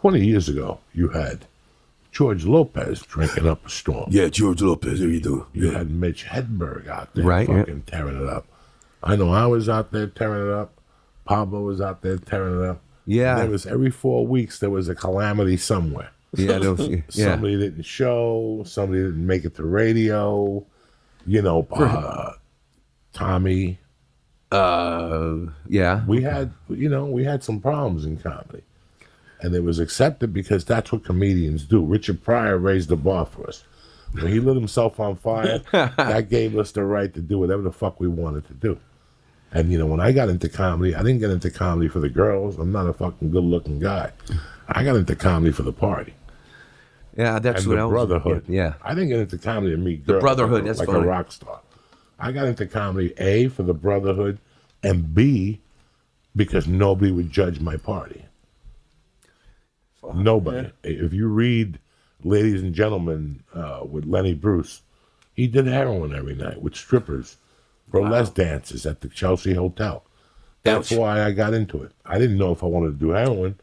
20 years ago, you had George Lopez drinking up a storm. Yeah, George Lopez, there you do. You Yeah. had Mitch Hedberg out there Right, fucking tearing it up. I know I was out there tearing it up. Pablo was out there tearing it up. Yeah. And there was every 4 weeks there was a calamity somewhere. Yeah, Somebody didn't show. Somebody didn't make it to radio. You know, Tommy. Yeah. We had some problems in comedy. And it was accepted because that's what comedians do. Richard Pryor raised the bar for us. When he lit himself on fire, that gave us the right to do whatever the fuck we wanted to do. And, you know, when I got into comedy, I didn't get into comedy for the girls. I'm not a fucking good-looking guy. I got into comedy for the party. Yeah, that's and what the I was. brotherhood. Yeah. I didn't get into comedy to meet girls. The brotherhood, that's like funny. a rock star. I got into comedy, A, for the brotherhood, and B, because nobody would judge my party. Nobody. Yeah. If you read Ladies and Gentlemen with Lenny Bruce, he did heroin every night with strippers, burlesque dances at the Chelsea Hotel. That's why I got into it. I didn't know if I wanted to do heroin,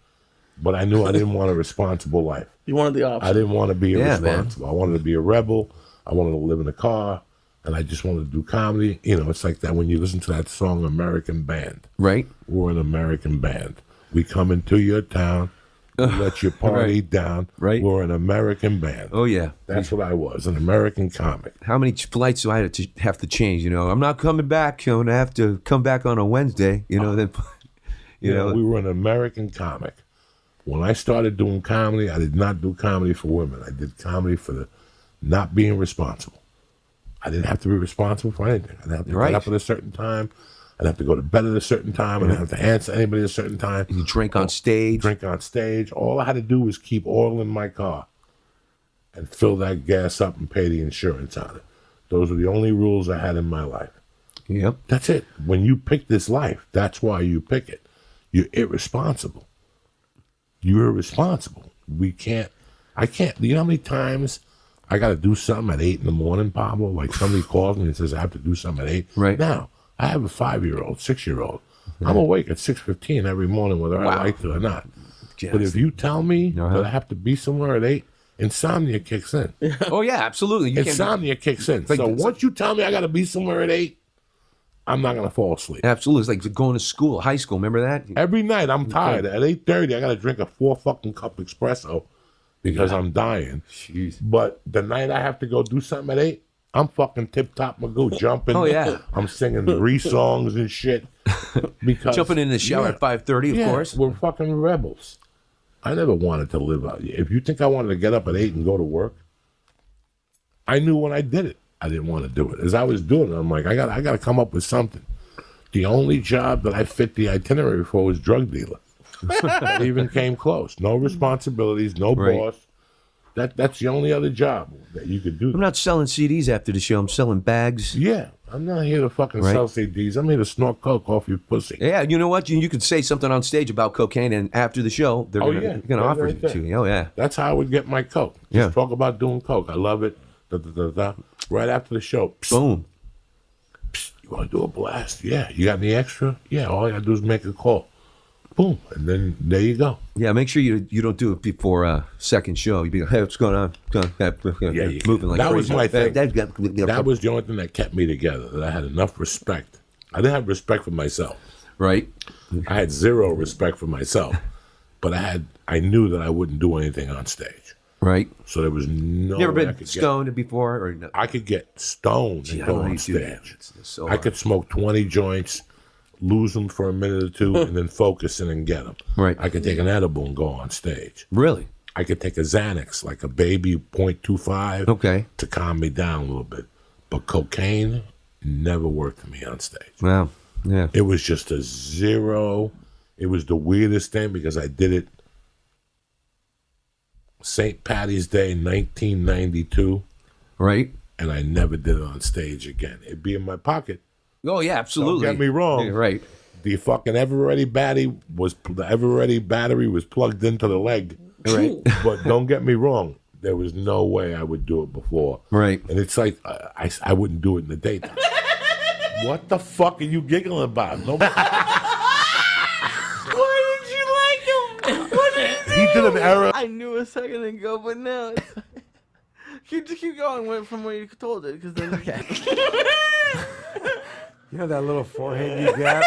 but I knew I didn't want a responsible life. You wanted the option. I didn't want to be irresponsible. Man. I wanted to be a rebel. I wanted to live in a car, and I just wanted to do comedy. You know, it's like that when you listen to that song, American Band. Right. We're an American band. We come into your town. Let your party down. Right. We're an American band. Oh, yeah. That's what I was, an American comic. How many flights do I have to change? You know, I'm not coming back. I'm going to have to come back on a Wednesday. You know, then, you know. We were an American comic. When I started doing comedy, I did not do comedy for women. I did comedy for the not being responsible. I didn't have to be responsible for anything. I didn't have to get up at a certain time. I'd have to go to bed at a certain time. I didn't have to answer anybody at a certain time. You drink on stage. Drink on stage. All I had to do was keep oil in my car and fill that gas up and pay the insurance on it. Those were the only rules I had in my life. Yep. That's it. When you pick this life, that's why you pick it. You're irresponsible. You're irresponsible. I can't. You know how many times I got to do something at 8 in the morning, Pablo? Like somebody calls me and says I have to do something at 8. Right. Now, I have a 5-year-old, 6-year-old. I'm awake at 6:15 every morning, whether I like to or not. Yes. But if you tell me that I have to be somewhere at 8, insomnia kicks in. Oh, yeah, absolutely. Insomnia kicks in. So once you tell me I got to be somewhere at 8, I'm not going to fall asleep. Absolutely. It's like going to school, high school. Remember that? Every night I'm tired. At 8:30, I got to drink a 4 fucking cup espresso because I'm dying. Jeez. But the night I have to go do something at 8, I'm fucking tip-top Magoo, jumping. Oh, yeah. I'm singing 3 songs and shit. Because, Jumping in the shower at 5:30, of course. We're fucking rebels. I never wanted to live out. If you think I wanted to get up at 8 and go to work, I knew when I did it, I didn't want to do it. As I was doing it, I'm like, I got to come up with something. The only job that I fit the itinerary for was drug dealer. That even came close. No responsibilities, no boss. That's the only other job that you could do. I'm not selling CDs after the show. I'm selling bags. Yeah, I'm not here to fucking sell CDs. I'm here to snort coke off your pussy. Yeah, you know what? You could say something on stage about cocaine, and after the show, they're going to offer it to you. Oh, yeah. That's how I would get my coke. Just talk about doing coke. I love it. Right after the show. Psst. Boom. Psst, you want to do a blast? Yeah. You got any extra? Yeah, all I got to do is make a call. Boom. And then there you go. Yeah, make sure you don't do it before second show. You be like, hey, what's going on? Moving like that crazy. was my thing. That was the only thing that kept me together, that I had enough respect. I didn't have respect for myself. Right. I had zero respect for myself. But I knew that I wouldn't do anything on stage. Right. So there was no. You ever been stoned before? Or no? I could get stoned and go on stage. So I could smoke 20 joints, lose them for a minute or two, and then focus in and get them. Right. I could take an edible and go on stage. Really? I could take a Xanax, like a baby 0.25, okay, to calm me down a little bit. But cocaine never worked for me on stage. Wow. Yeah. It was just a zero. It was the weirdest thing because I did it St. Patty's Day, 1992. Right. And I never did it on stage again. It'd be in my pocket. Oh, yeah, absolutely. Don't get me wrong. Yeah, right. The fucking Ever-Ready battery was plugged into the leg. Right. But don't get me wrong. There was no way I would do it before. Right. And it's like, I wouldn't do it in the daytime. What the fuck are you giggling about? Nobody... Why did you like him? He did an error. I knew a second ago, but now it's... Just keep going from where you told it, because then... You know that little forehand you got?